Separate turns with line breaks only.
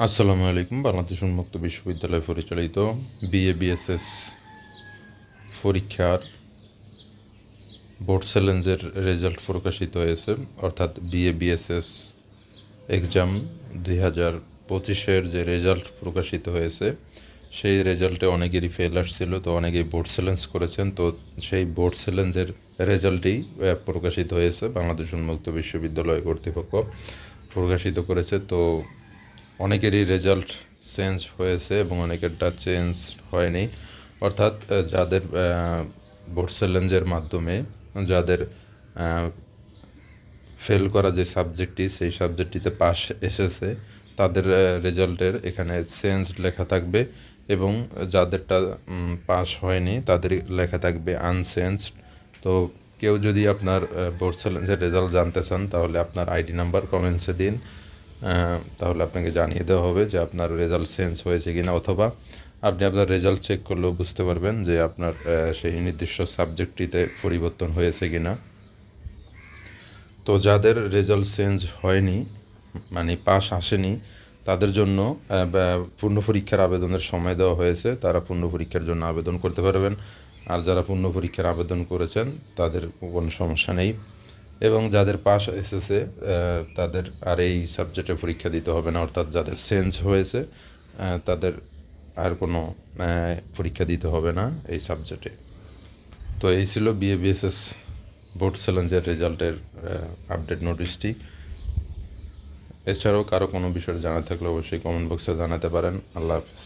আসসালামু আলাইকুম। বাংলাদেশ উন্মুক্ত বিশ্ববিদ্যালয় পরিচালিত বিএ-বিএসএস পরীক্ষার বোর্ড চ্যালেঞ্জের রেজাল্ট প্রকাশিত হয়েছে। অর্থাৎ বিএ-বিএসএস এক্সাম 2025-এর যে রেজাল্ট প্রকাশিত হয়েছে, সেই রেজাল্টে অনেকেরই ফেল আসছিল, তো অনেকেই বোর্ড চ্যালেঞ্জ করেছেন। তো সেই বোর্ড চ্যালেঞ্জের রেজাল্টই প্রকাশিত হয়েছে। বাংলাদেশ উন্মুক্ত বিশ্ববিদ্যালয় কর্তৃপক্ষ প্রকাশিত করেছে। তো অনেকেরই রেজাল্ট চেঞ্জ হয়েছে এবং অনেকেরটা চেঞ্জ হয়নি। অর্থাৎ যাদের বোর্ড চ্যালেঞ্জের মাধ্যমে যাদের ফেল করা যে সাবজেক্টটি, সেই সাবজেক্টটিতে পাস এসেছে, তাদের রেজাল্টের এখানে চেঞ্জ লেখা থাকবে এবং যাদেরটা পাস হয়নি তাদের লেখা থাকবে আনচেঞ্জড। তো কেউ যদি আপনার বোর্ড চ্যালেঞ্জের রেজাল্ট জানতে চান, তাহলে আপনার আইডি নাম্বার কমেন্টসে দিন। তাহলে আপনাকে জানিয়ে দেওয়া হবে যে আপনার রেজাল্ট চেঞ্জ হয়েছে কি না, অথবা আপনি আপনার রেজাল্ট চেক করলেও বুঝতে পারবেন যে আপনার সেই নির্দিষ্ট সাবজেক্টটিতে পরিবর্তন হয়েছে কি না। তো যাদের রেজাল্ট চেঞ্জ হয়নি, মানে পাস আসেনি, তাদের জন্য পূর্ণ পরীক্ষার আবেদনের সময় দেওয়া হয়েছে। তারা পূর্ণ পরীক্ষার জন্য আবেদন করতে পারবেন। আর যারা পূর্ণ পরীক্ষার আবেদন করেছেন তাদের কোনো সমস্যা নেই। এবং যাদের পাস এসেছে তাদের আর এই সাবজেক্টে পরীক্ষা দিতে হবে না। অর্থাৎ যাদের চেঞ্জ হয়েছে তাদের আর কোনো পরীক্ষা দিতে হবে না এই সাবজেক্টে। তো এই ছিল বিএ-বিএসএস বোর্ড চ্যালেঞ্জের রেজাল্টের আপডেট নোটিশটি। এছাড়াও কারো কোনো বিষয়ে জানা থাকলে অবশ্যই কমেন্ট বক্সে জানাতে পারেন। আল্লাহ হাফেজ।